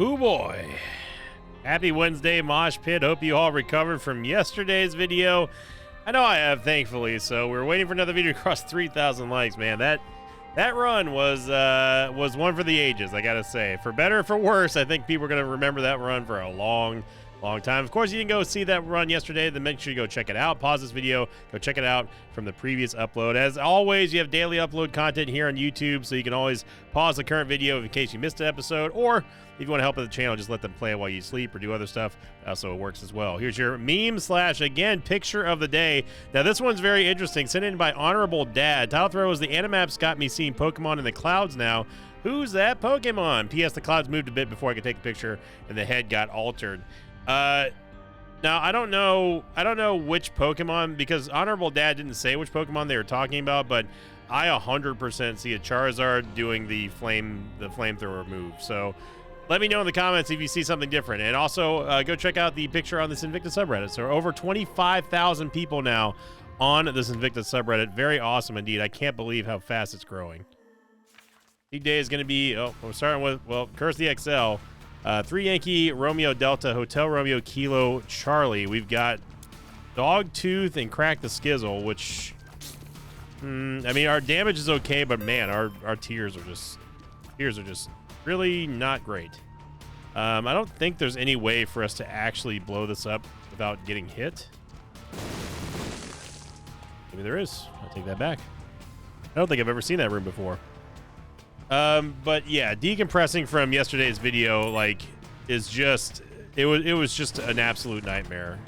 Oh boy. Happy Wednesday, Mosh Pit. Hope you all recovered from yesterday's video. I know I have, thankfully. So we're waiting for another video to cross 3,000 likes, man. That run was one for the ages, I gotta say. For better or for worse, I think people are gonna remember that run for a long time. Of course, you can go see that run yesterday, then make sure you go check it out. Pause this video, go check it out from the previous upload. As always, you have daily upload content here on YouTube, so you can always pause the current video in case you missed an episode, or if you want to help with the channel, just let them play while you sleep or do other stuff. So it works as well. Here's your meme / again, picture of the day. Now, this one's very interesting. Sent in by Honorable Dad. Title throw is the Animaps got me seeing Pokemon in the clouds now. Who's that Pokemon? P.S. The clouds moved a bit before I could take the picture, and the head got altered. Now I don't know which Pokemon, because Honorable Dad didn't say which Pokemon they were talking about, but I 100% see a Charizard doing the flamethrower move. So let me know in the comments if you see something different. And also go check out the picture on this Invictus subreddit. So over 25,000 people now on this Invictus subreddit. Very awesome indeed. I can't believe how fast it's growing. Lead day is going to be, we're starting with, well, Curse the XL. 3 Yankee Romeo Delta Hotel Romeo Kilo Charlie. We've got Dogtooth and Crack the Skizzle, which I mean, our damage is okay, but man, our tears are just really not great. I don't think there's any way for us to actually blow this up without getting hit. Maybe there is. I'll take that back. I don't think I've ever seen that room before. But yeah, decompressing from yesterday's video, like, is just, it was just an absolute nightmare.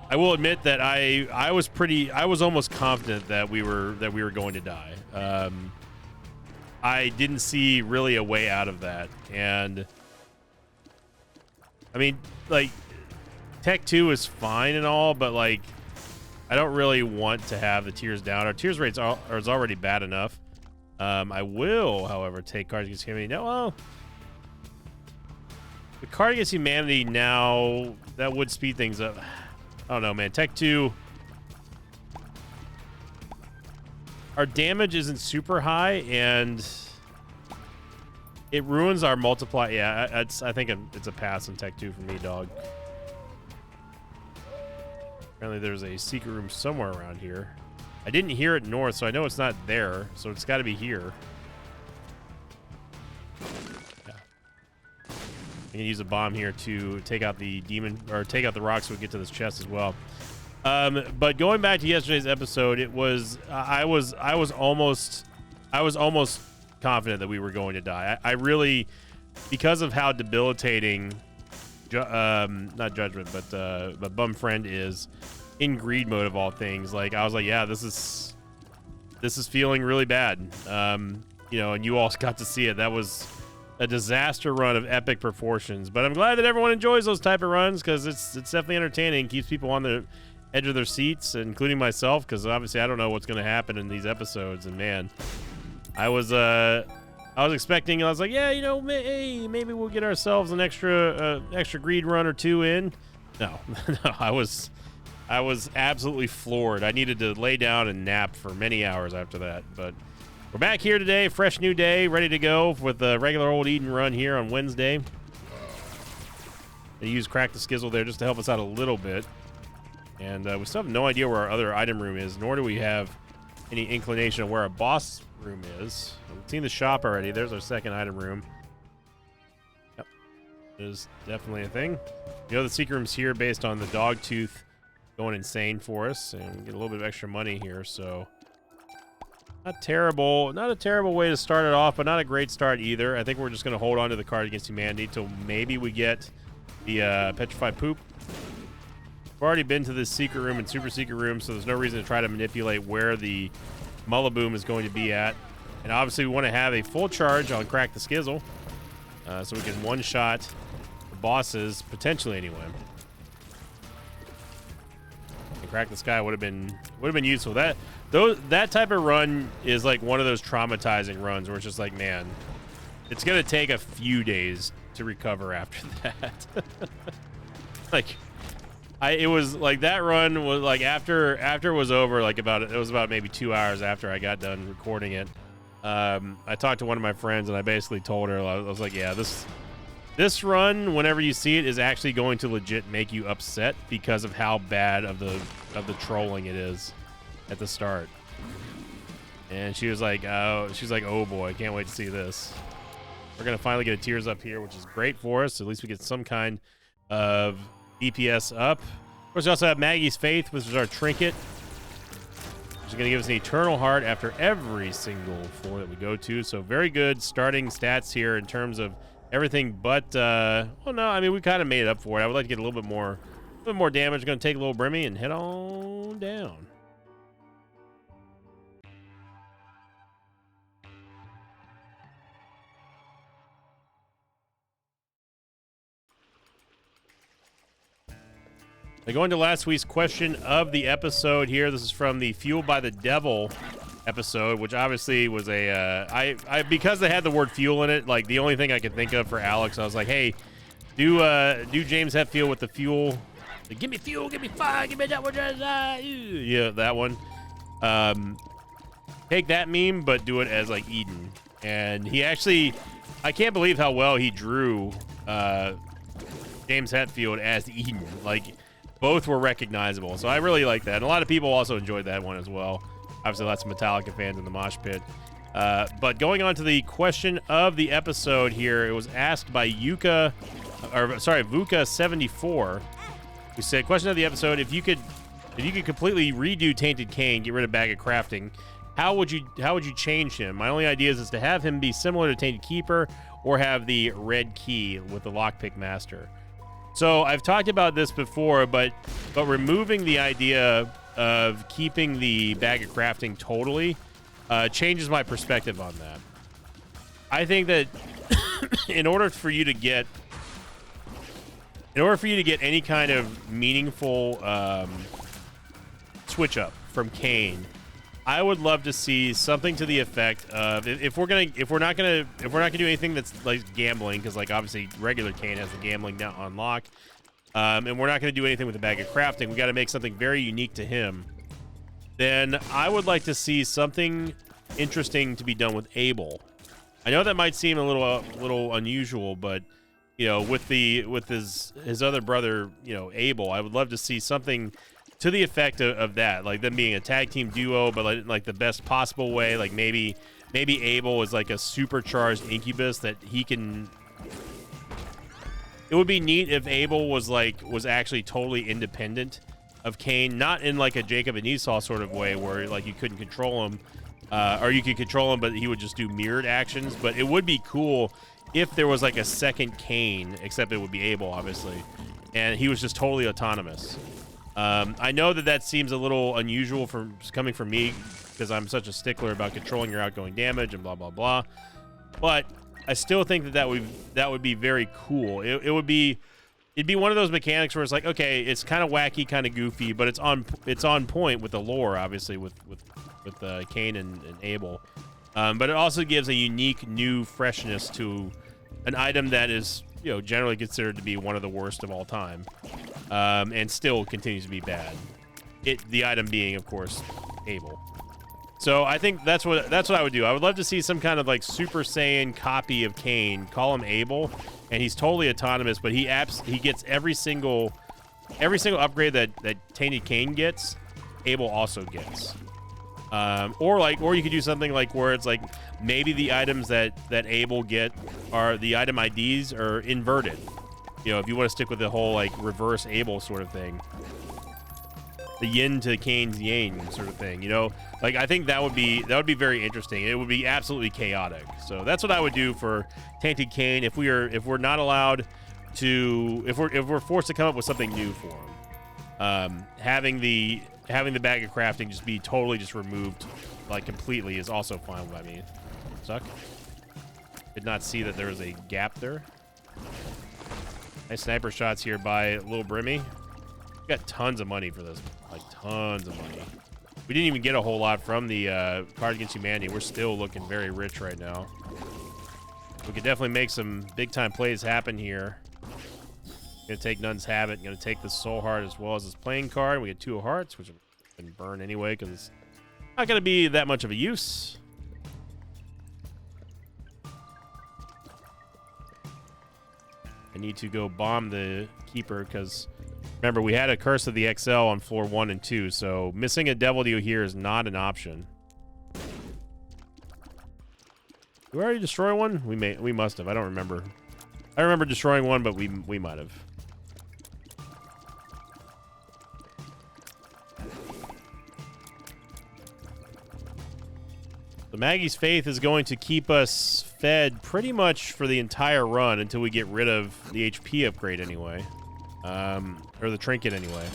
I will admit that I was almost confident that we were going to die. I didn't see really a way out of that. And I mean, like, Tech 2 is fine and all, but like, I don't really want to have the tears down. Our tears rates is already bad enough. I will, however, take Cards Against Humanity. No, well, the Card Against Humanity now, that would speed things up. I don't know, man. Tech 2, our damage isn't super high, and it ruins our multiply. Yeah, I think it's a pass in Tech 2 for me, dog. Apparently there's a secret room somewhere around here. I didn't hear it north, so I know it's not there, so it's got to be here. Yeah. I can use a bomb here to take out the demon, or take out the rock, so we get to this chest as well. But going back to yesterday's episode, it was I was almost confident that we were going to die. I really, because of how debilitating, not Judgment, but Bum Friend is in greed mode of all things. Like, I was like, yeah, this is feeling really bad. You know, and you all got to see it. That was a disaster run of epic proportions, but I'm glad that everyone enjoys those type of runs, because it's definitely entertaining, keeps people on the edge of their seats, including myself, because obviously I don't know what's going to happen in these episodes. And man, I was expecting, I was like, yeah, you know, hey, maybe we'll get ourselves an extra greed run or two in. No, no, I was absolutely floored. I needed to lay down and nap for many hours after that. But we're back here today, fresh new day, ready to go with the regular old Eden run here on Wednesday. I use Crack the Skizzle there just to help us out a little bit. And we still have no idea where our other item room is, nor do we have any inclination of where our boss room is. We've seen the shop already. There's our second item room. Yep, there's definitely a thing. You know, the secret room's here based on the Dogtooth going insane for us, and get a little bit of extra money here. So not a terrible way to start it off, but not a great start either. I think we're just going to hold on to the Card Against Humanity till maybe we get the Petrified Poop. We've already been to this secret room and super secret room, so there's no reason to try to manipulate where the Mullaboom is going to be at. And obviously we want to have a full charge on Crack the Skizzle, so we can one-shot the bosses, potentially anyway. And Crack the Sky would have been useful. That type of run is like one of those traumatizing runs where it's just like, man, it's gonna take a few days to recover after that. Like, it was like, that run was like, after it was over, like it was about maybe 2 hours after I got done recording it. I talked to one of my friends and I basically told her, I was like, yeah, this This run, whenever you see it, is actually going to legit make you upset because of how bad of the trolling it is at the start. And she was like, oh boy, can't wait to see this. We're gonna finally get a tears up here, which is great for us. At least we get some kind of DPS up. Of course, we also have Maggie's Faith, which is our trinket, which is going to give us an eternal heart after every single floor that we go to. So very good starting stats here in terms of everything. But well, no, I mean we kind of made it up for it. I would like to get a little bit more damage. Going to take a little Brimmy and head on down. Going to last week's question of the episode here. This is from the Fueled by the Devil episode, which obviously was a because they had the word fuel in it, like the only thing I could think of for Alex, I was like, hey, do James Hetfield with the fuel. Like, give me fuel, give me fire, give me that one. Yeah, that one. Take that meme, but do it as like Eden. And he actually, I can't believe how well he drew James Hetfield as Eden. Like, both were recognizable, so I really like that. And a lot of people also enjoyed that one as well. Obviously, lots of Metallica fans in the mosh pit. But going on to the question of the episode here, it was asked by Vuka74, who said, question of the episode, if you could completely redo Tainted Cain, get rid of Bag of Crafting, how would you change him? My only idea is to have him be similar to Tainted Keeper or have the red key with the Lockpick Master. So I've talked about this before, but removing the idea of keeping the Bag of Crafting totally changes my perspective on that. I think that in order for you to get any kind of meaningful switch up from Cain, I would love to see something to the effect of if we're not gonna do anything that's like gambling, because like obviously regular Cain has the gambling now on lock, and we're not gonna do anything with the Bag of Crafting. We got to make something very unique to him. Then I would like to see something interesting to be done with Abel. I know that might seem a little unusual, but you know, with his other brother, you know, Abel, I would love to see something to the effect of that, like them being a tag team duo, but like the best possible way. Like maybe Abel is like a supercharged Incubus that he can. It would be neat if Abel was actually totally independent of Cain, not in like a Jacob and Esau sort of way where like you couldn't control him, or you could control him, but he would just do mirrored actions. But it would be cool if there was like a second Cain, except it would be Abel, obviously, and he was just totally autonomous. I know that seems a little unusual coming from me because I'm such a stickler about controlling your outgoing damage and blah blah blah. But I still think that would be very cool. It'd be one of those mechanics where it's like, okay, it's kind of wacky, kind of goofy, but it's on point with the lore, obviously with Cain and Abel. But it also gives a unique new freshness to an item that is, you know, generally considered to be one of the worst of all time, and still continues to be bad. The item being, of course, Abel. So I think that's what I would do. I would love to see some kind of like Super Saiyan copy of Cain. Call him Abel, and he's totally autonomous, but he gets every single upgrade that Tainted Cain gets, Abel also gets. Or you could do something like where it's like maybe the items that Abel get are the item IDs are inverted. You know, if you want to stick with the whole like reverse Abel sort of thing, the yin to Cain's yang sort of thing. You know, like I think that would be very interesting. It would be absolutely chaotic. So that's what I would do for Tainted Cain if we're not allowed to, if we're forced to come up with something new for him. Having the Bag of Crafting just be totally just removed, like completely, is also fine by me. Suck. Did not see that there was a gap there. Nice sniper shots here by Lil Brimmy. We got tons of money for this, like tons of money. We didn't even get a whole lot from the Cards Against Humanity. We're still looking very rich right now. We could definitely make some big time plays happen here. Gonna take Nun's Habit. Gonna take the Soul Heart as well as this playing card. We get 2 hearts, which can burn anyway because it's not gonna be that much of a use. I need to go bomb the Keeper because, remember, we had a Curse of the XL on floor 1 and 2, so missing a Devil Deal here is not an option. Did we already destroy one? We must have. I don't remember. I remember destroying one, but we might have. The Maggie's Faith is going to keep us fed pretty much for the entire run until we get rid of the HP upgrade anyway. Or the trinket anyway.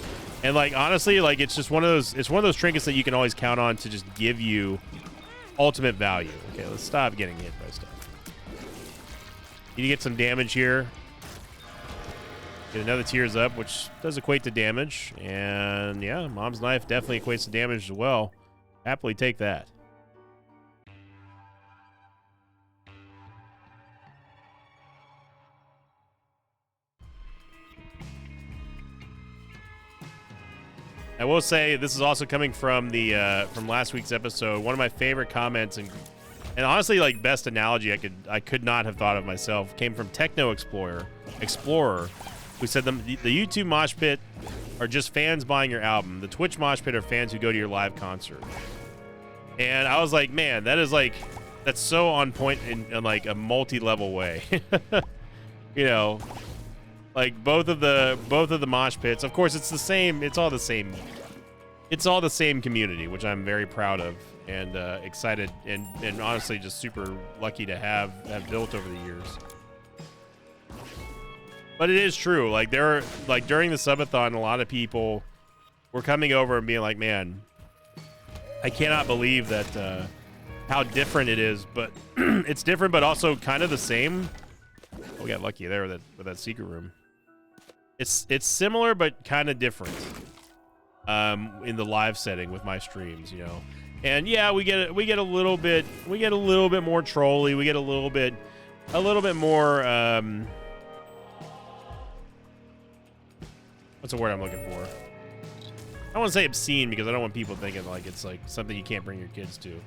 And like honestly, like it's one of those trinkets that you can always count on to just give you ultimate value. Okay, let's stop getting hit by stuff. Need to get some damage here. Get another Tears Up, which does equate to damage. And yeah, Mom's Knife definitely equates to damage as well. Happily take that. I will say this is also coming from the from last week's episode. One of my favorite comments and honestly like best analogy I could not have thought of myself came from Techno Explorer, who said the YouTube mosh pit are just fans buying your album. The Twitch mosh pit are fans who go to your live concert. And I was like, man, that's so on point in like a multi-level way. You know, like both of the mosh pits. Of course, it's the same. It's all the same. It's all the same community, which I'm very proud of and excited and honestly just super lucky to have built over the years. But it is true. Like there are like during the subathon, a lot of people were coming over and being like, "Man, I cannot believe that how different it is." But it's different, but also kind of the same. Oh, we got lucky there with that secret room. It's similar but kind of different in the live setting with my streams, you know. And yeah, we get a little bit more trolly. We get a little bit more what's the word I'm looking for? I don't want to say obscene because I don't want people thinking like it's like something you can't bring your kids to.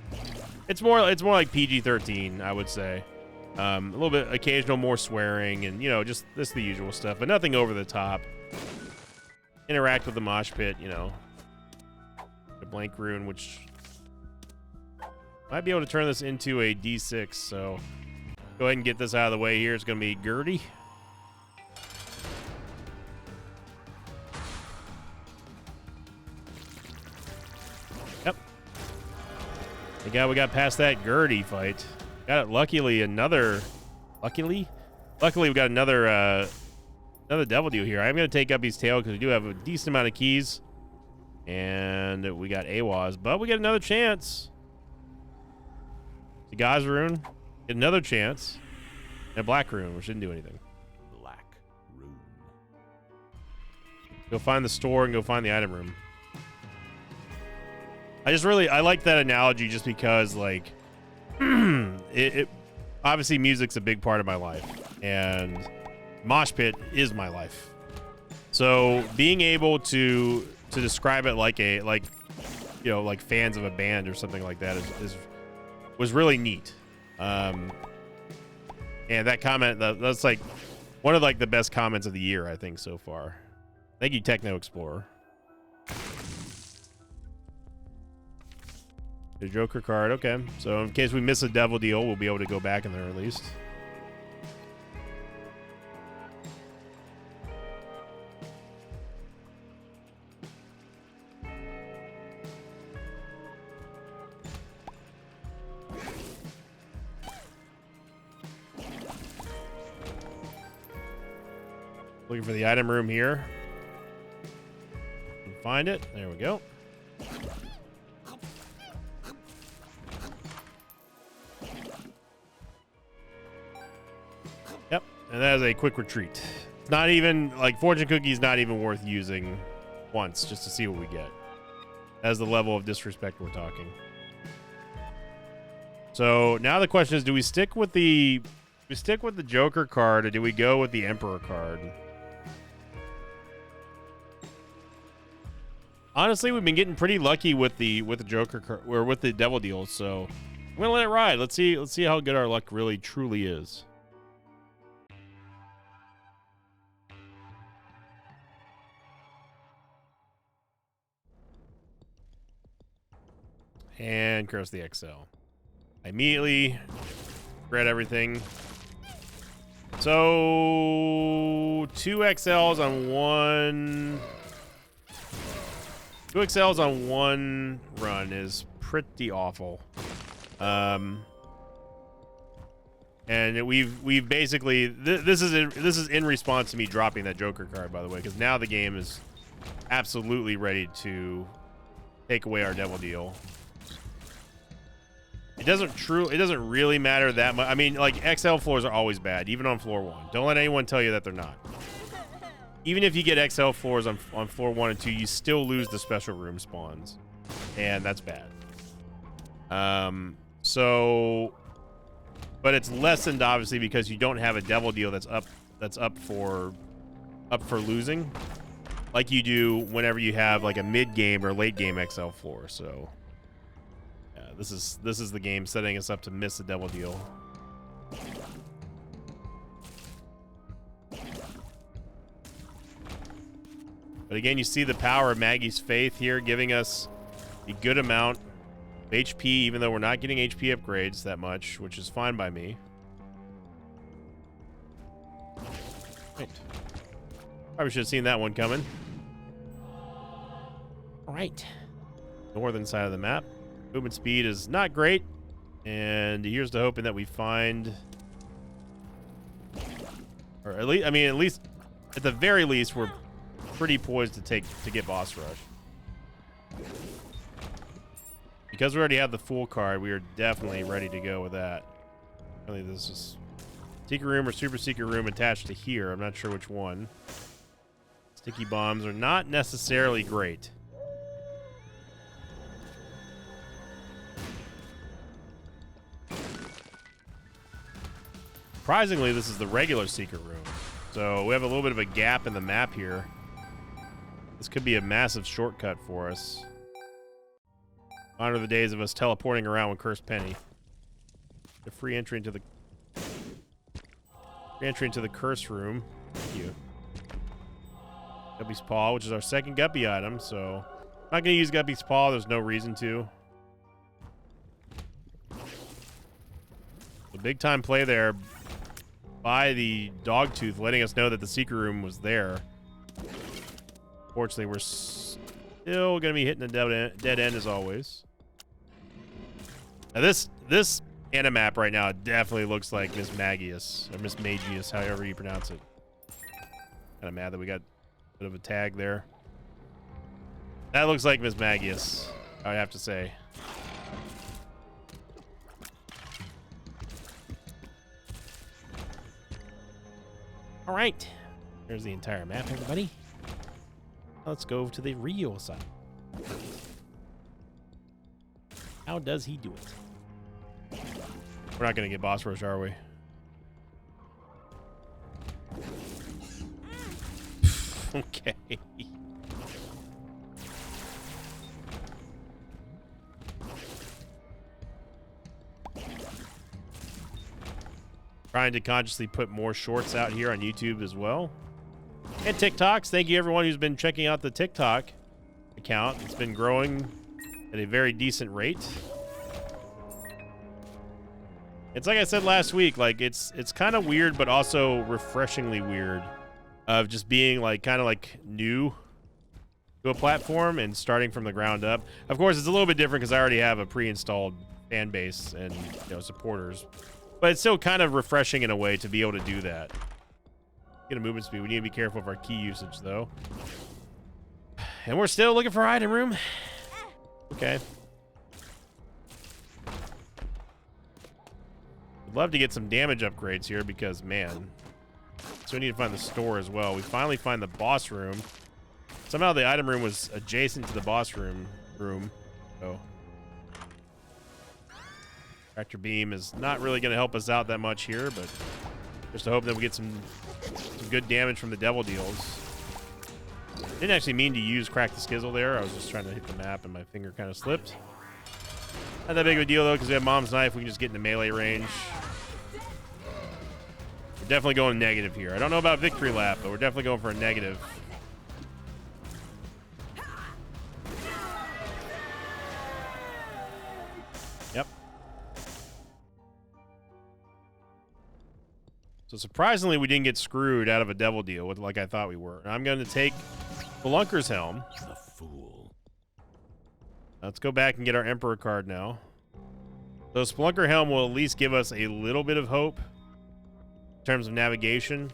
It's more like PG-13, I would say. A little bit occasional more swearing and, you know, just the usual stuff, but nothing over the top. Interact with the mosh pit, you know. The blank rune, which might be able to turn this into a D6, so go ahead and get this out of the way here. It's going to be Gertie. Yep. Thank God we got past that Gertie fight. Got it. Luckily we got another Devil Deal here. I'm going to take up his tail because we do have a decent amount of keys. And we got AWAS, but we get another chance. The Gaz rune, get another chance. And a black rune, which didn't do anything. Black rune. Go find the store and go find the item room. I like that analogy just because, like, it obviously music's a big part of my life, and mosh pit is my life. So being able to describe it like you know, like fans of a band or something like that was really neat. And that comment that's like one of like the best comments of the year, I think, so far. Thank you, Techno Explorer. The Joker card, okay. So in case we miss a Devil Deal, we'll be able to go back in there at least. Looking for the item room here. Find it. There we go. Yep, and that is a quick retreat. Not even, like, Fortune Cookie is not even worth using once just to see what we get. That's the level of disrespect we're talking. So now the question is, do we stick with the Joker card or do we go with the Emperor card? Honestly, we've been getting pretty lucky with the Joker card or with the Devil Deals, so I'm gonna let it ride. Let's see how good our luck really truly is. and curse the XL. I immediately regret everything. So 2 XLs on one. 2 XLs on one run is pretty awful. And we've basically this is in response to me dropping that Joker card, by the way, because now the game is absolutely ready to take away our Devil Deal. It doesn't really matter that much. I mean, like, XL floors are always bad, even on floor 1. Don't let anyone tell you that they're not. Even if you get XL floors on floor 1 and 2, you still lose the special room spawns, and that's bad. But it's lessened obviously because you don't have a Devil Deal that's up for losing, like you do whenever you have like a mid game or late game XL floor. So yeah, this is the game setting us up to miss the Devil Deal. But again, you see the power of Maggie's Faith here, giving us a good amount of HP, even though we're not getting HP upgrades that much, which is fine by me. Right. Probably should have seen that one coming. All right. Northern side of the map. Movement speed is not great. And here's to hoping that we find... Or at least, I mean, at least, at the very least, we're pretty poised to get boss rush. Because we already have the full card, we are definitely ready to go with that. I think this is secret room or super secret room attached to here. I'm not sure which one. Sticky bombs are not necessarily great. Surprisingly, this is the regular secret room. So we have a little bit of a gap in the map here. This could be a massive shortcut for us. Honor the days of us teleporting around with Cursed Penny. The free entry into the curse room. Thank you. Guppy's Paw, which is our second Guppy item, so I'm not gonna use Guppy's Paw, there's no reason to. The big time play there by the Dogtooth, letting us know that the secret room was there. Fortunately, we're still gonna be hitting a dead end as always. Now this Animap right now definitely looks like Miss Magius, or Miss Magius, however you pronounce it. Kind of mad that we got a bit of a tag there. That looks like Miss Magius, I would have to say. All right, there's the entire map, everybody. Let's go to the Rio side. How does he do it? We're not going to get boss rush, are we? Okay. Trying to consciously put more shorts out here on YouTube as well. And TikToks. Thank you everyone who's been checking out the TikTok account. It's been growing at a very decent rate. It's like I said last week, like it's kind of weird, but also refreshingly weird of just being like kind of like new to a platform and starting from the ground up. Of course, it's a little bit different because I already have a pre-installed fan base and supporters, but it's still kind of refreshing in a way to be able to do that. Get a movement speed. We need to be careful of our key usage though. And we're still looking for item room. Okay. I'd love to get some damage upgrades here because, man. So we need to find the store as well. We finally find the boss room. Somehow the item room was adjacent to the boss room. So. Tractor beam is not really going to help us out that much here, but just to hope that we get some good damage from the Devil Deals. Didn't actually mean to use Crack the Skizzle there. I was just trying to hit the map and my finger kind of slipped. Not that big of a deal though, because we have Mom's Knife. We can just get into melee range. We're definitely going negative here. I don't know about Victory Lap, but we're definitely going for a negative. Yep. So surprisingly, we didn't get screwed out of a devil deal with like I thought we were. I'm going to take Spelunker's Helm. The fool. Let's go back and get our Emperor card now. So Spelunker Helm will at least give us a little bit of hope in terms of navigation.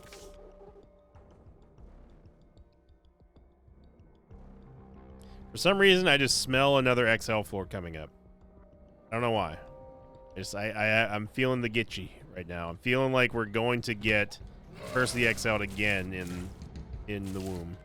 For some reason, I just smell another XL floor coming up. I don't know why. I'm feeling the Gitchy right now. I'm feeling like we're going to get Curse of the Exiled again in the womb.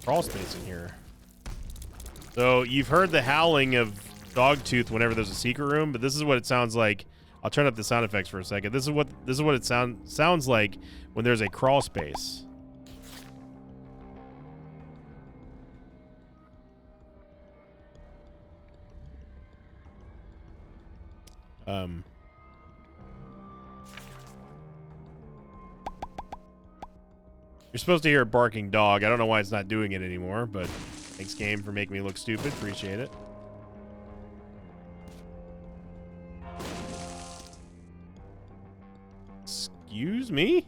Crawl space in here. So you've heard the howling of Dogtooth whenever there's a secret room, but this is what it sounds like. I'll turn up the sound effects for a second. This is what it sounds like when there's a crawl space. You're supposed to hear a barking dog. I don't know why it's not doing it anymore, but thanks, game, for making me look stupid. Appreciate it. Excuse me?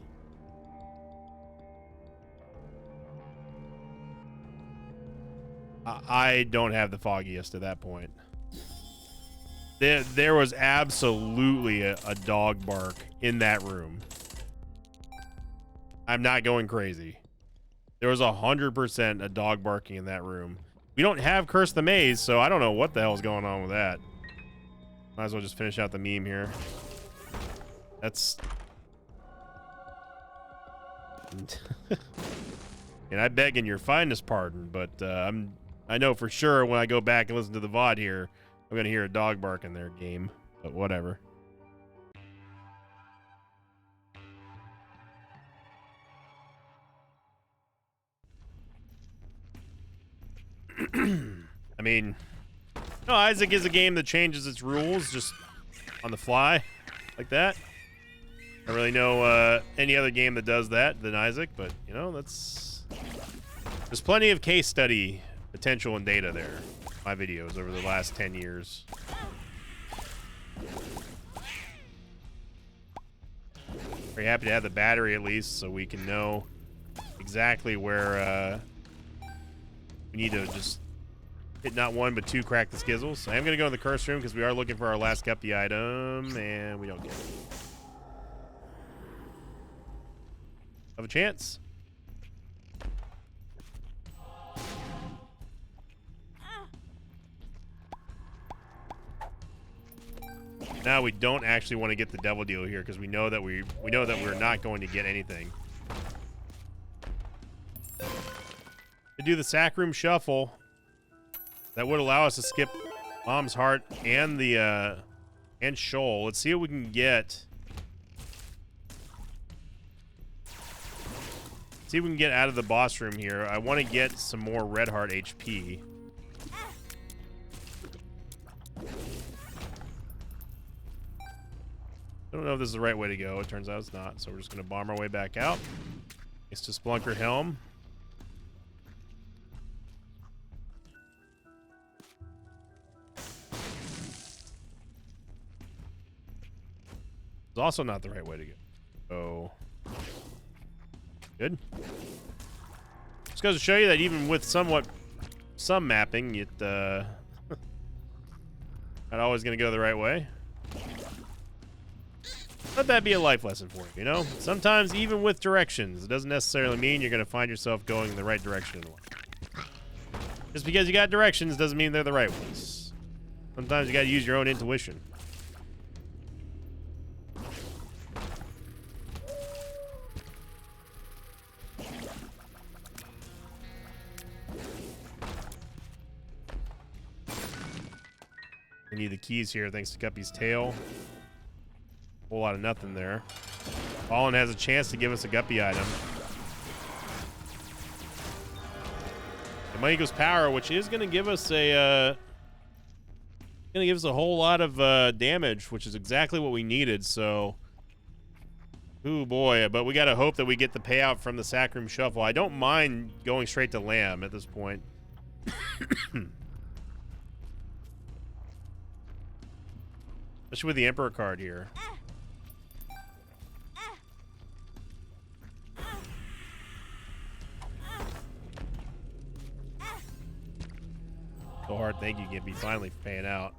I don't have the foggiest at that point. There was absolutely a dog bark in that room. I'm not going crazy. There was 100% a dog barking in that room. We don't have Curse the Maze, so I don't know what the hell's going on with that. Might as well just finish out the meme here. That's... And I beg in your finest pardon, but I know for sure when I go back and listen to the VOD here, I'm going to hear a dog bark in their game, but whatever. I mean, no, Isaac is a game that changes its rules just on the fly like that. I don't really know any other game that does that than Isaac, but, you know, there's plenty of case study potential and data there. My videos over the last 10 years. Very happy to have the battery at least so we can know exactly where we need to just hit not one but two crack the skizzles. I am going to go in the curse room because we are looking for our last guppy item and we don't get it. Have a chance. Now we don't actually want to get the devil deal here because we know that we're not going to get anything. To do the sack room shuffle, that would allow us to skip Mom's Heart and the and Shoal. Let's see what we can get. See if we can get out of the boss room here. I want to get some more Red Heart HP. I don't know if this is the right way to go. It turns out it's not. So we're just going to bomb our way back out. Thanks to Spelunker Helm. It's also not the right way to go. So, good. Just goes to show you that even with some mapping, it not always going to go the right way. Let that be a life lesson for you, you know? Sometimes, even with directions, it doesn't necessarily mean you're going to find yourself going in the right direction in life. Just because you got directions doesn't mean they're the right ones. Sometimes you got to use your own intuition. We need the keys here thanks to Guppy's tail. Whole lot of nothing there. Fallen has a chance to give us a guppy item. The Money Goes Power, which is going to give us a Gonna give us a whole lot of damage, which is exactly what we needed. So, ooh boy, but we gotta hope that we get the payout from the Sack Room Shuffle. I don't mind going straight to Lamb at this point. Especially with the Emperor card here. So hard, thank you, Gimpy. Finally paying out.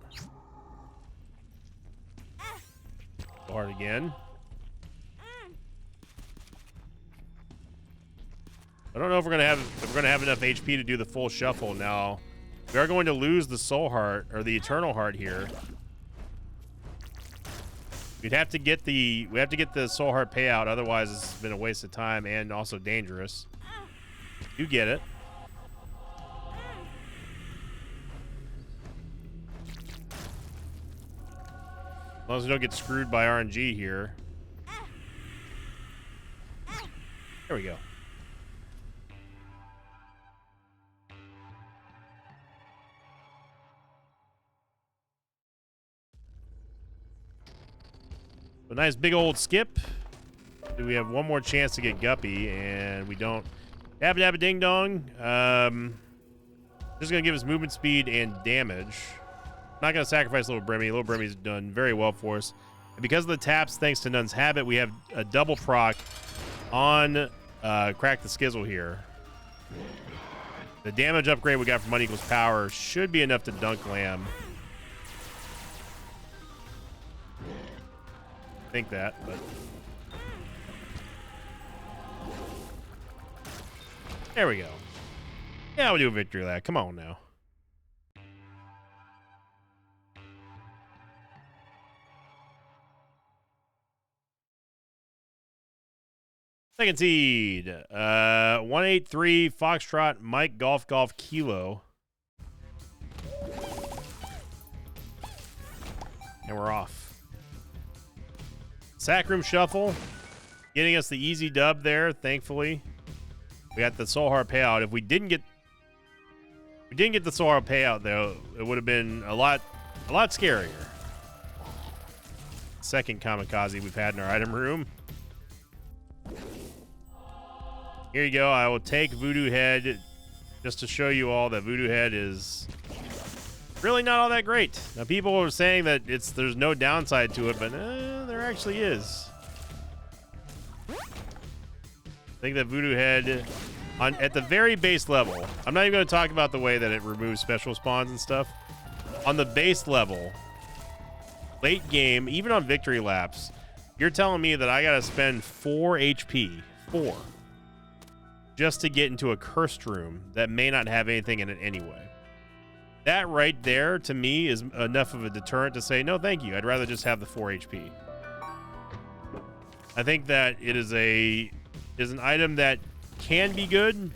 So hard again. I don't know if we're gonna have enough HP to do the full shuffle now. We are going to lose the Soul Heart or the Eternal Heart here. We have to get the Soul Heart payout, otherwise it's been a waste of time and also dangerous. You get it. As long as we don't get screwed by RNG here. There we go. A nice big old skip. Do we have one more chance to get Guppy? And we don't. Dabba dabba ding dong. This is going to give us movement speed and damage. Not going to sacrifice Little Brimmy. Little Brimmy's done very well for us. And because of the taps, thanks to Nun's Habit, we have a double proc on Crack the Skizzle here. The damage upgrade we got from Money Equals Power should be enough to dunk Lamb. Think that, but there we go. Yeah, we'll do a victory lap. Come on now. Second seed, 183 Foxtrot Mike Golf Golf Kilo, and we're off. Sack Room Shuffle, getting us the easy dub there. Thankfully, we got the Soul Heart payout. If we didn't get the Soul Heart payout, though, it would have been a lot scarier. Second kamikaze we've had in our item room. Here you go. I will take Voodoo Head just to show you all that Voodoo Head is really not all that great. Now, people are saying that there's no downside to it, but there actually is. I think that Voodoo Head, at the very base level, I'm not even going to talk about the way that it removes special spawns and stuff. On the base level, late game, even on victory laps, you're telling me that I got to spend 4 HP, just to get into a cursed room that may not have anything in it anyway. That right there, to me, is enough of a deterrent to say, no, thank you. I'd rather just have the 4 HP. I think that it is an item that can be good,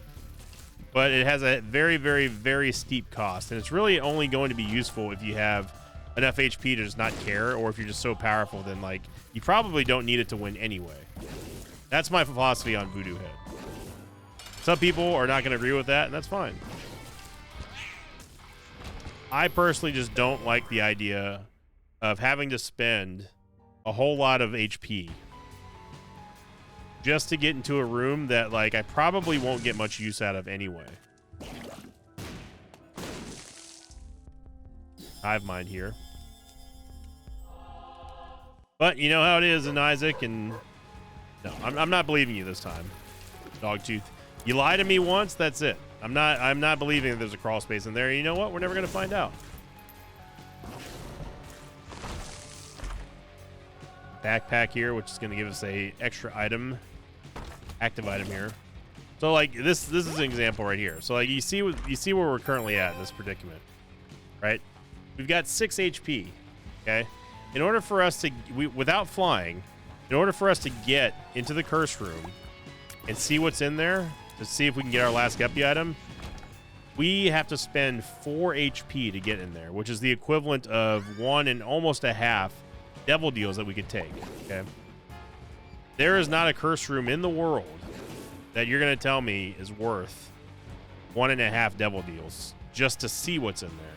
but it has a very, very, very steep cost. And it's really only going to be useful if you have enough HP to just not care, or if you're just so powerful, then, like, you probably don't need it to win anyway. That's my philosophy on Voodoo Head. Some people are not going to agree with that, and that's fine. I personally just don't like the idea of having to spend a whole lot of HP just to get into a room that, like, I probably won't get much use out of anyway. Hive Mind here. But you know how it is in Isaac, and no, I'm not believing you this time, Dogtooth. You lie to me once, that's it. I'm not believing that there's a crawl space in there. You know what? We're never gonna find out. Backpack here, which is gonna give us a extra item, active item here. So like this is an example right here. So like you see where we're currently at in this predicament, right? We've got 6 HP. Okay, in order for us to without flying, in order for us to get into the curse room and see what's in there, to see if we can get our last Guppy item, we have to spend 4 HP to get in there, which is the equivalent of 1 and almost a half devil deals that we could take. Okay, there is not a curse room in the world that you're going to tell me is worth 1.5 devil deals just to see what's in there.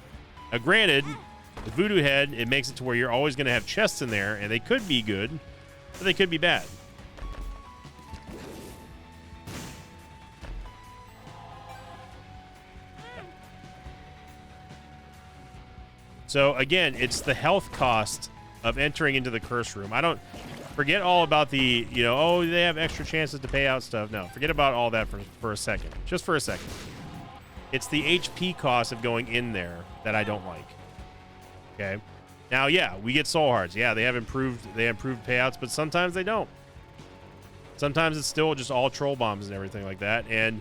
Now, granted, The Voodoo Head, it makes it to where you're always going to have chests in there, and they could be good, but they could be bad. So again, it's the health cost of entering into the curse room. I don't forget all about the, you know, oh, they have extra chances to pay out stuff. No, forget about all that for a second. Just for a second. It's the HP cost of going in there that I don't like. Okay. Now, yeah, we get soul hearts. Yeah, they have improved payouts, but sometimes they don't. Sometimes it's still just all troll bombs and everything like that. And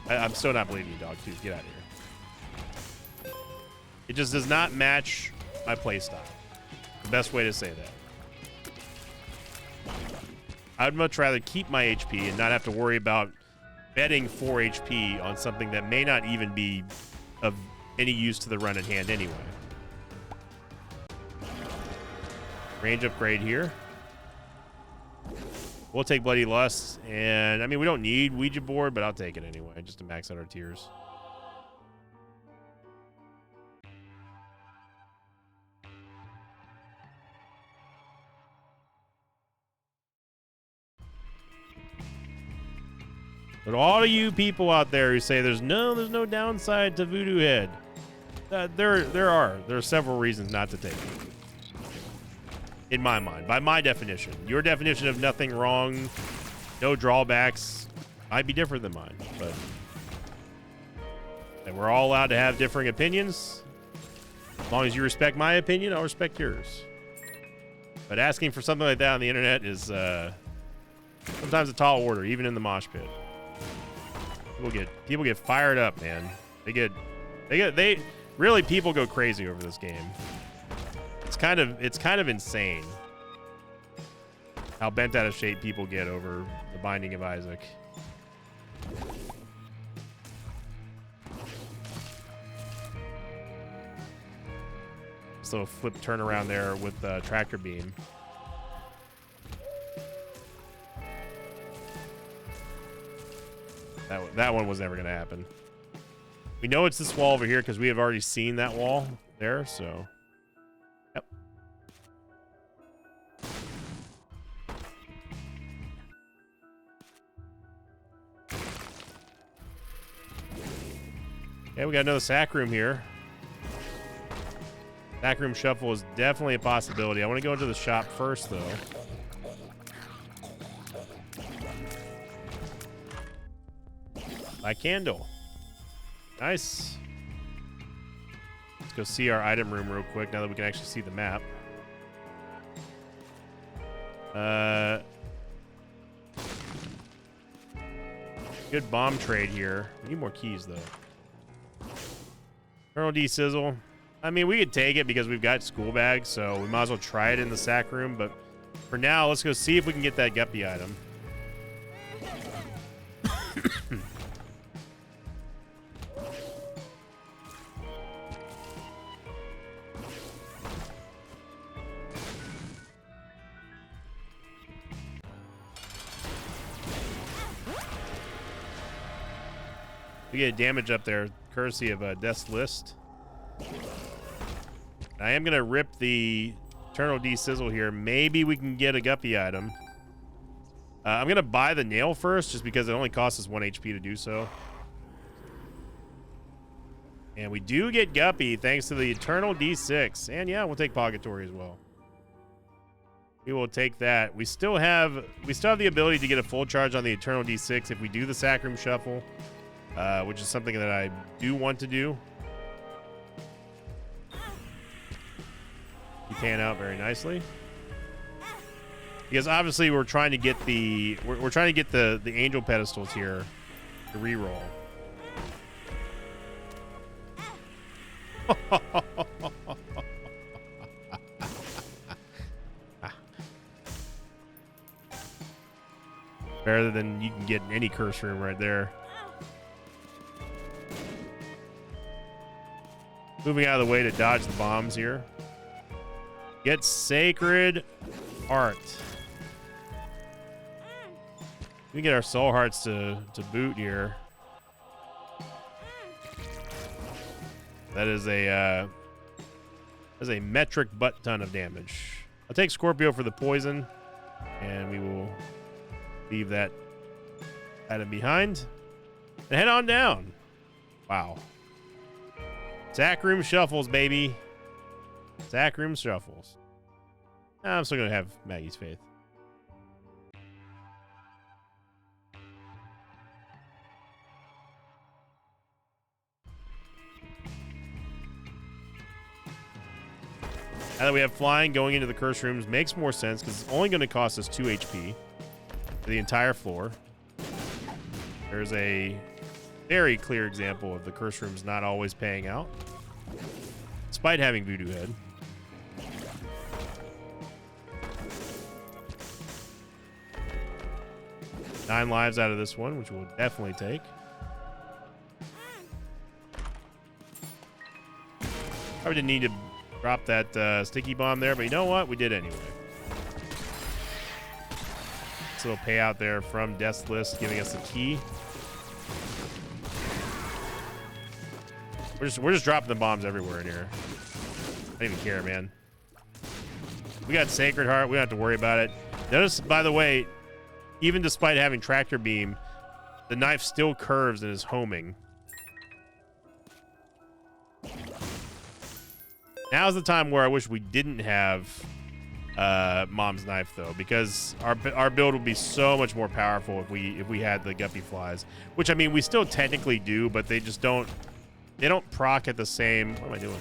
I'm still not believing you, dog. Dude, get out of here. It just does not match my playstyle. The best way to say that. I'd much rather keep my HP and not have to worry about betting 4 HP on something that may not even be of any use to the run at hand anyway. Range upgrade here. We'll take Bloody Lust, and I mean, we don't need Ouija board, but I'll take it anyway, just to max out our tiers. But all of you people out there who say there's no downside to Voodoo Head, there are several reasons not to take it. In my mind, by my definition. Your definition of nothing wrong, no drawbacks, might be different than mine. But and we're all allowed to have differing opinions. As long as you respect my opinion, I'll respect yours. But asking for something like that on the internet is sometimes a tall order, even in the mosh pit. People get fired up, man. They really, people go crazy over this game. It's kind of insane how bent out of shape people get over the Binding of Isaac. So flip turnaround there with tractor beam. That one was never going to happen. We know it's this wall over here because we have already seen that wall there, so... Yep. Okay, we got another sack room here. Sack room shuffle is definitely a possibility. I want to go into the shop first, though. By candle. Nice. Let's go see our item room real quick now that we can actually see the map. Good bomb trade here. We need more keys, though. Colonel D Sizzle. I mean, we could take it because we've got school bags, so we might as well try it in the sack room. But for now, let's go see if we can get that guppy item. We get damage up there, courtesy of Death's List. I am going to rip the Eternal D-Sizzle here. Maybe we can get a guppy item. I'm going to buy the nail first, just because it only costs us 1 HP to do so. And we do get guppy, thanks to the Eternal D6. And yeah, we'll take Purgatory as well. We will take that. We still have the ability to get a full charge on the Eternal D6 if we do the Sack Room Shuffle. Which is something that I do want to do. You pan out very nicely. Because obviously we're trying to get the angel pedestals here to reroll. Better than you can get in any curse room right there. Moving out of the way to dodge the bombs here. Get Sacred Heart. We get our soul hearts to boot here. That is a Does a metric butt ton of damage. I'll take Scorpio for the poison, and we will leave that item behind and head on down. Wow. Sack room shuffles, baby. Sack room shuffles. I'm still going to have Maggie's Faith. Now that we have flying, going into the curse rooms makes more sense because it's only going to cost us 2 HP for the entire floor. There's a very clear example of the curse rooms not always paying out, despite having Voodoo Head. Nine lives out of this one, which we'll definitely take. Probably didn't need to drop that sticky bomb there, but you know what? We did anyway. This little payout there from Death's List giving us the key. We're just dropping the bombs everywhere in here. I don't even care, man. We got Sacred Heart. We don't have to worry about it. Notice, by the way, even despite having Tractor Beam, the knife still curves and is homing. Now's the time where I wish we didn't have Mom's Knife, though, because our build would be so much more powerful if we had the Guppy Flies. Which, I mean, we still technically do, but they just don't. They don't proc at the same. What am I doing?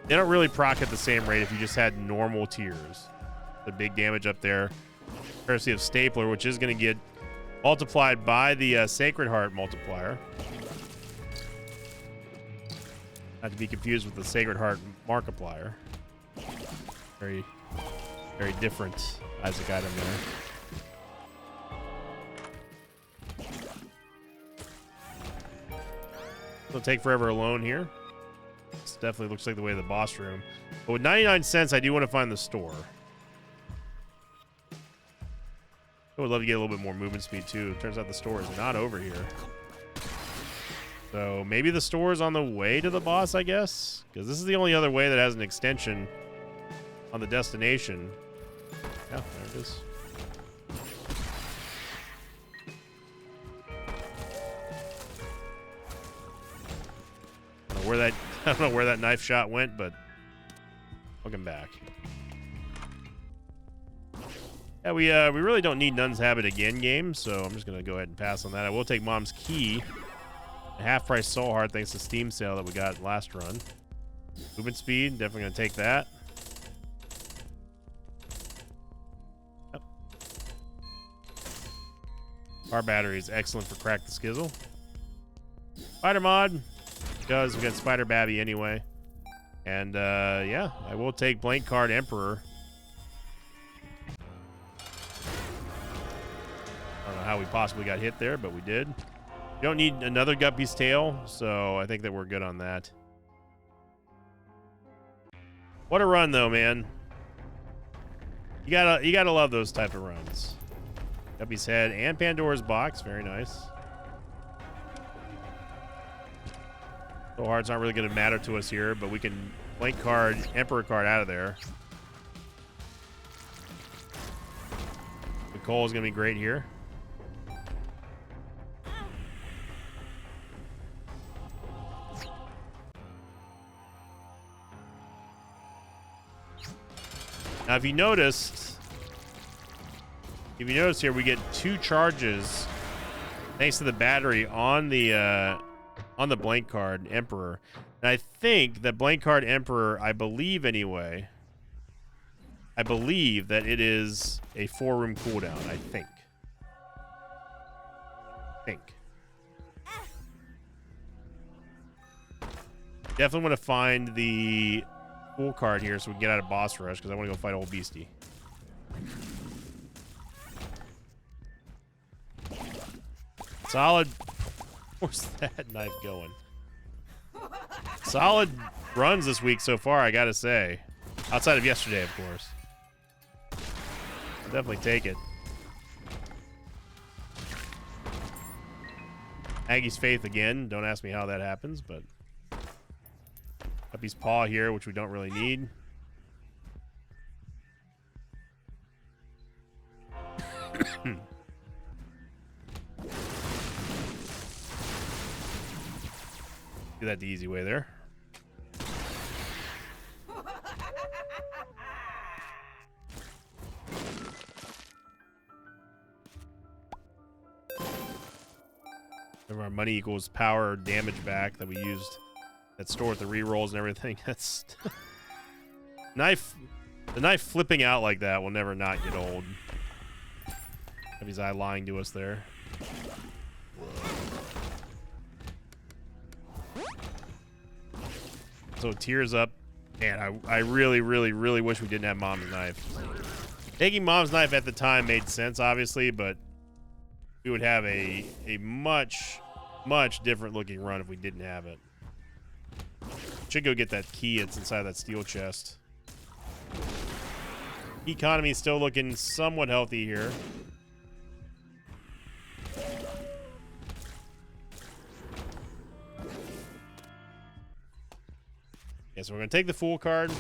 They don't really proc at the same rate if you just had normal tiers. The big damage up there, courtesy of Stapler, which is going to get multiplied by the Sacred Heart multiplier. Not to be confused with the Sacred Heart Markiplier. Very, very different Isaac item there. It'll take forever alone here. This definitely looks like the way of the boss room. But with 99 cents, I do want to find the store. I would love to get a little bit more movement speed too. Turns out the store is not over here. So maybe the store is on the way to the boss, I guess? Because this is the only other way that has an extension on the destination. Yeah, there it is. I don't know where that knife shot went, but welcome back. Yeah, we really don't need Nun's Habit again, game, so I'm just gonna go ahead and pass on that. I will take Mom's Key. Half-price Soul Heart thanks to Steam sale that we got last run. Movement speed, definitely gonna take that. Yep. Our battery is excellent for Crack the Skizzle. Spider Mod, because we got Spider Babby anyway. And yeah, I will take Blank Card Emperor. I don't know how we possibly got hit there, but we did. We don't need another Guppy's Tail, so I think that we're good on that. What a run, though, man. You gotta love those type of runs. Guppy's Head and Pandora's Box, very nice. Soul Heart's not really going to matter to us here, but we can Blank Card Emperor card out of there. The Coal is going to be great here. Now, if you noticed here, we get 2 charges thanks to the battery on the Blank Card Emperor. And I think that Blank Card Emperor, I believe anyway, I believe that it is a 4-room cooldown, I think. Definitely want to find the cool card here so we can get out of boss rush because I want to go fight Old Beastie. Solid. Where's that knife going? Solid runs this week so far, I gotta say. Outside of yesterday, of course. I'll definitely take it. Maggie's Faith again. Don't ask me how that happens, but Puppy's paw here, which we don't really need. Do that the easy way there. Remember, our money equals power or damage back that we used that store with the rerolls and everything. That's knife. The knife flipping out like that will never not get old. Have his eye lying to us there. So tears up. Man, I really, really, really wish we didn't have Mom's knife. Taking Mom's knife at the time made sense, obviously, but we would have a much, much different looking run if we didn't have it. Should go get that key that's inside that steel chest. Economy is still looking somewhat healthy here. Yeah, so we're going to take the Fool card.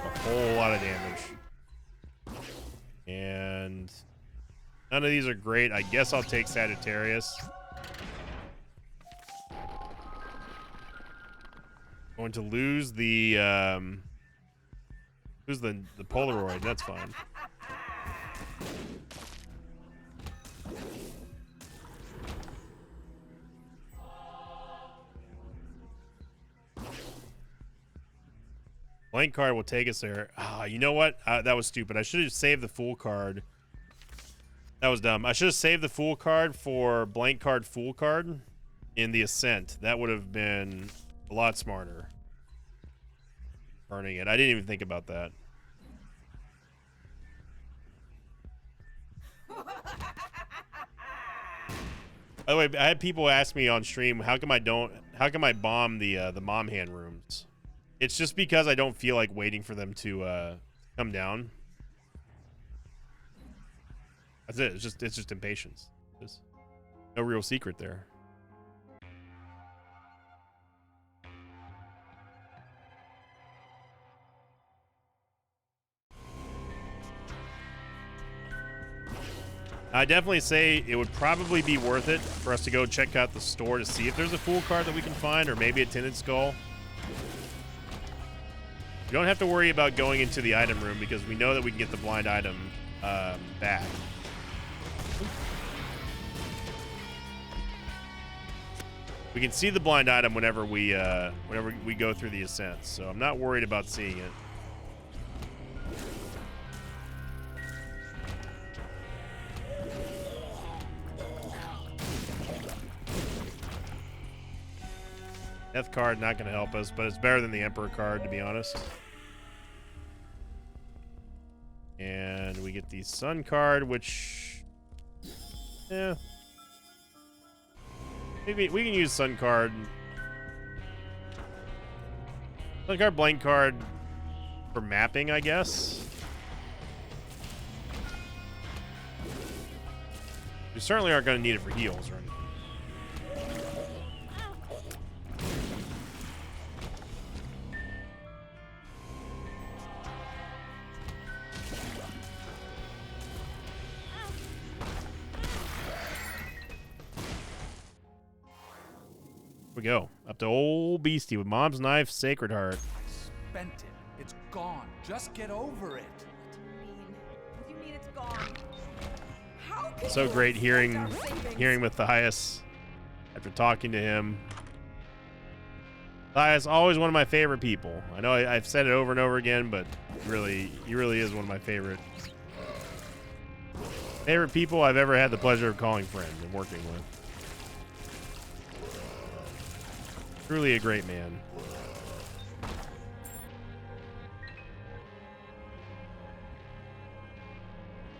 A whole lot of damage. And none of these are great. I guess I'll take Sagittarius. Going to lose the Polaroid. That's fine. Blank card will take us there. Ah, you know what? That was stupid. I should have saved the Fool card. That was dumb. I should have saved the Fool card for blank card Fool card in the Ascent. That would have been a lot smarter. Earning it. I didn't even think about that. By the way, I had people ask me on stream, how come I bomb the mom hand rooms? It's just because I don't feel like waiting for them to come down. That's it. It's just impatience. There's no real secret there. I definitely say it would probably be worth it for us to go check out the store to see if there's a Fool card that we can find, or maybe a Tinted Skull. We don't have to worry about going into the item room because we know that we can get the blind item back. We can see the blind item whenever we go through the Ascent, so I'm not worried about seeing it. Death card not going to help us, but it's better than the Emperor card, to be honest. And we get the Sun card, which, yeah, maybe we can use Sun card. Sun card, blank card for mapping, I guess. We certainly aren't going to need it for heals or anything. We go up to old Beastie with Mom's knife, Sacred Heart. Spent it. It's gone. Just get over it. What do you mean it's gone? How can So you great hearing expect our savings? Matthias after talking to him. Matthias, always one of my favorite people. I know I've said it over and over again, but he really is one of my favorite people I've ever had the pleasure of calling friend and working with. Truly a great man.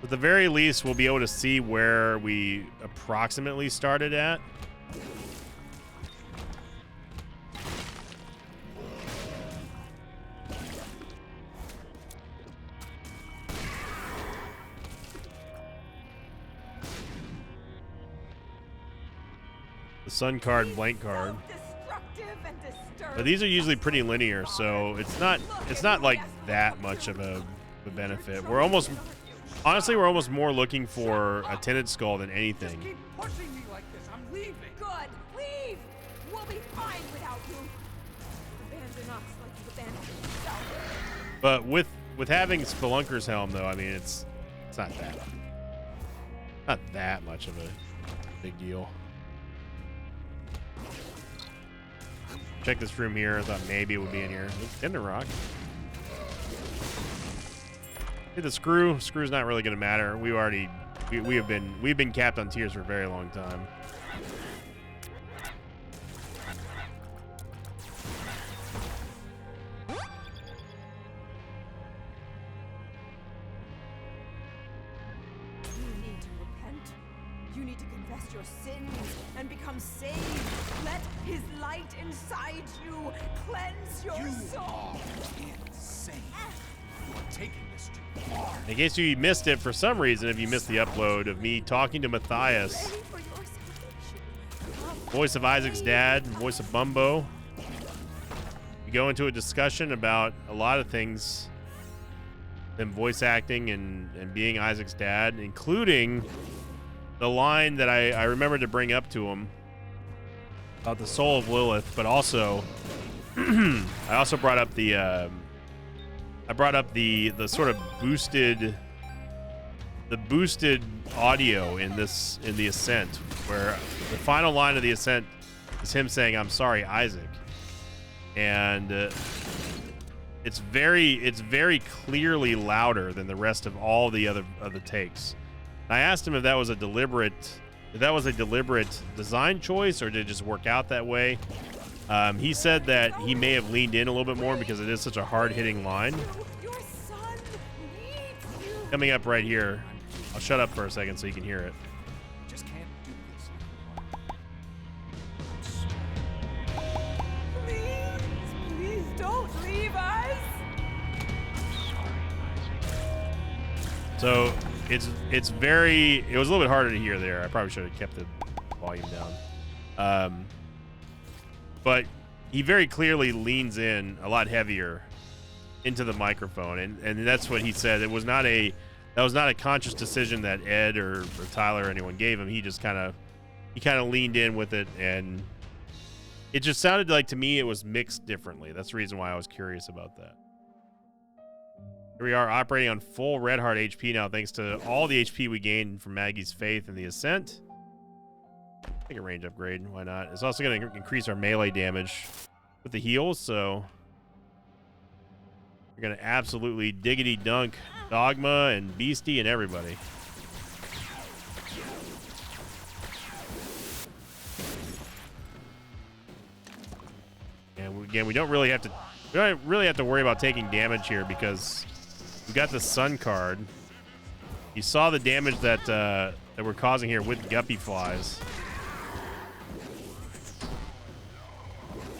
At the very least, we'll be able to see where we approximately started at. the sun card and blank card. Self-destructive and disturbing. But these are usually pretty linear, so it's not like that much of a benefit. We're almost, honestly, we're almost more looking for a tinted skull than Just anything. keep pushing me like this. I'm leaving. Good. Leave. We'll be fine without you. Abandon us like you abandoned yourself. But with having Spelunker's helm, though, I mean, it's not that much of a big deal. Check this room here. I thought maybe it would be in here. Tinder rock. Hit the screw. Screw's not really going to matter. We've been capped on tiers for a very long time. You need to repent. You need to confess your sins and become saved. Let his light inside you cleanse your You soul. are insane. You are taking this too far. In case you missed it for some reason, if you missed the upload of me talking to Matthias, Ready for your salvation. Come. voice of Isaac's dad, voice of Bumbo. We go into a discussion about a lot of things, him voice acting and being Isaac's dad, including the line that I remembered to bring up to him about the soul of Lilith, but also I also brought up the sort of boosted audio in the Ascent, where the final line of the Ascent is him saying, "I'm sorry, Isaac," and it's very clearly louder than the rest of all the other takes. I asked him if that was a deliberate design choice or did it just work out that way. He said that he may have leaned in a little bit more because it is such a hard-hitting line. Your son needs you. Coming up right here. I'll shut up for a second so you can hear it. I just can't do this anymore. Please don't leave us. So it was a little bit harder to hear there. I probably should have kept the volume down. But he very clearly leans in a lot heavier into the microphone, and that's what he said. That was not a conscious decision that Ed or Tyler or anyone gave him. He just kind of leaned in with it, and it just sounded like, to me, it was mixed differently. That's the reason why I was curious about that. Here we are operating on full Red Heart HP now, thanks to all the HP we gained from Maggie's Faith and the Ascent. Take a range upgrade, why not? It's also going to increase our melee damage with the heals, so we're going to absolutely diggity dunk Dogma and Beastie and everybody. And again, we don't really have to worry about taking damage here because we got the Sun card. You saw the damage that we're causing here with Guppy Flies.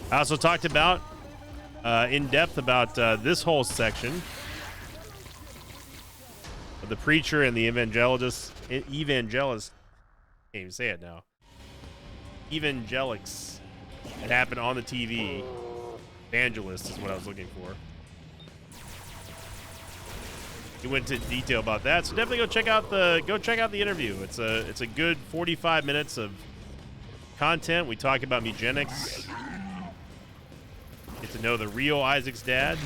I also talked about in depth about this whole section of the preacher and the evangelist. Can't even say it now. Evangelics that happened on the TV. Evangelist is what I was looking for. He went into detail about that, so definitely go check out the interview. It's a good 45 minutes of content. We talk about Mugenics. Get to know the real Isaac's dad.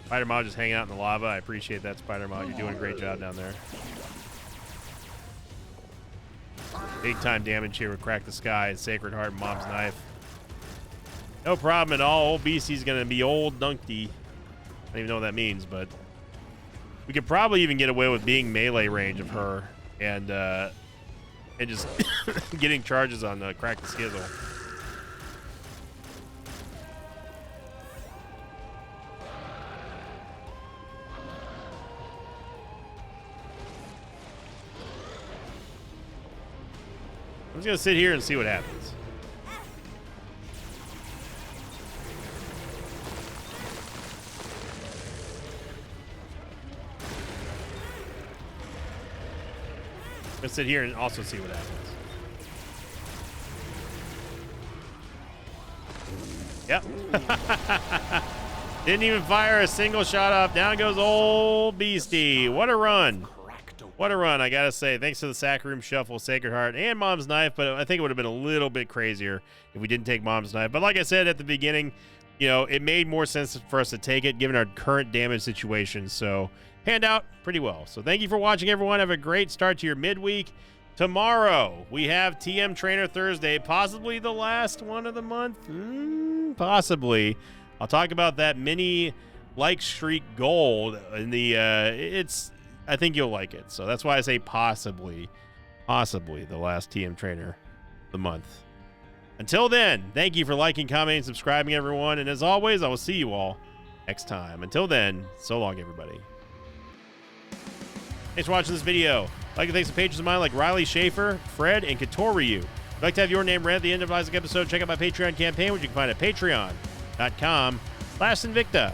Spider-Mod just hanging out in the lava. I appreciate that, Spider-Mod. You're doing a great job down there. Big time damage here with Crack the Sky, Sacred Heart, Mom's Knife. No problem at all. Old Beastie's going to be old Dunkty. I don't even know what that means, but we could probably even get away with being melee range of her and just getting charges on Crack the Skizzle. I'm just gonna sit here and see what happens. Let's sit here and also see what happens. Yep. Didn't even fire a single shot off. Down goes old Beastie. What a run. What a run, I gotta say. Thanks to the Sack Room Shuffle, Sacred Heart, and Mom's Knife, but I think it would have been a little bit crazier if we didn't take Mom's Knife. But like I said at the beginning, you know, it made more sense for us to take it given our current damage situation. So, panned out pretty well. So thank you for watching, everyone. Have a great start to your midweek. Tomorrow, we have TM Trainer Thursday, possibly the last one of the month. Possibly. I'll talk about that mini like streak gold in the I think you'll like it. So that's why I say possibly the last TM Trainer of the month. Until then, thank you for liking, commenting, subscribing, everyone. And as always, I will see you all next time. Until then, so long, everybody. Thanks for watching this video. I'd like to thank some patrons of mine like Riley Schaefer, Fred, and Katoryu. If you'd like to have your name read at the end of the Isaac episode, check out my Patreon campaign, which you can find at patreon.com/Sinvicta.